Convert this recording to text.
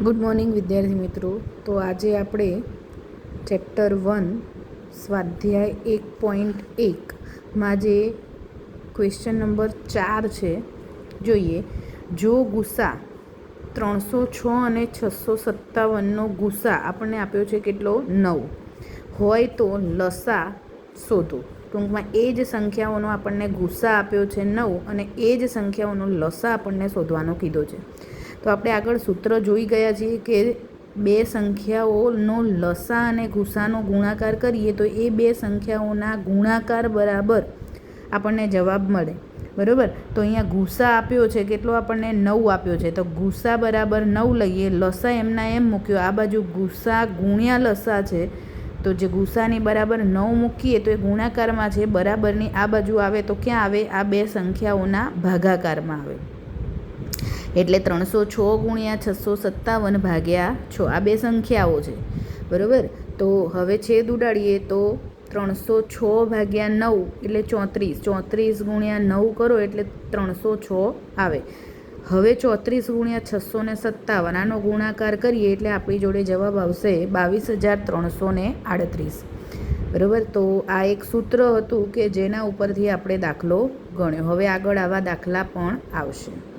Good morning વિદ્યાર્થી મિત્રો. તો આજે આપણે ચેપ્ટર 1 સ્વાધ્યાય 1.1માં જે ક્વેશ્ચન નંબર 4 છે જોઈએ. જો ગુસા 306 અને 657નો ગુસા આપણને આપ્યો છે કેટલો 9 હોય તો લસા શોધો. ટૂંકમાં એ જ સંખ્યાઓનો આપણને ગુસા આપ્યો છે 9 અને એ જ સંખ્યાઓનો લસા આપણને શોધવાનો કીધો છે. તો આપણે આગળ સૂત્ર જોઈ ગયા છીએ કે બે સંખ્યાઓનો લસા અને ગુસાનો ગુણાકાર કરીએ તો એ બે સંખ્યાઓના ગુણાકાર બરાબર આપણને જવાબ મળે. બરાબર. તો અહીંયા ગુસા આપ્યો છે કેટલો આપણને 9 આપ્યો છે. તો ગુસા બરાબર 9 લઈએ, લસા એમના એમ મૂક્યો, આ બાજુ ગુસા ગુણ્યા લસા છે. તો જે ગુસાની બરાબર 9 મૂકીએ તો એ ગુણાકારમાં છે, બરાબરની આ બાજુ આવે તો ક્યાં આવે? આ બે સંખ્યાઓના ભાગાકારમાં આવે. એટલે 306 ગુણ્યા 657 ભાગ્યા 6 આ બે સંખ્યાઓ છે. બરાબર. તો હવે છેદ ઉડાડીએ તો 306 ભાગ્યા 9 એટલે 34. 34 ગુણ્યા 9 કરો એટલે 306 આવે. હવે 34 ગુણ્યા 657 આનો ગુણાકાર કરીએ એટલે આપણી જોડે જવાબ આવશે 22,338. બરાબર. તો આ એક સૂત્ર હતું કે જેના ઉપરથી આપણે દાખલો ગણ્યો. હવે આગળ આવા દાખલા પણ આવશે.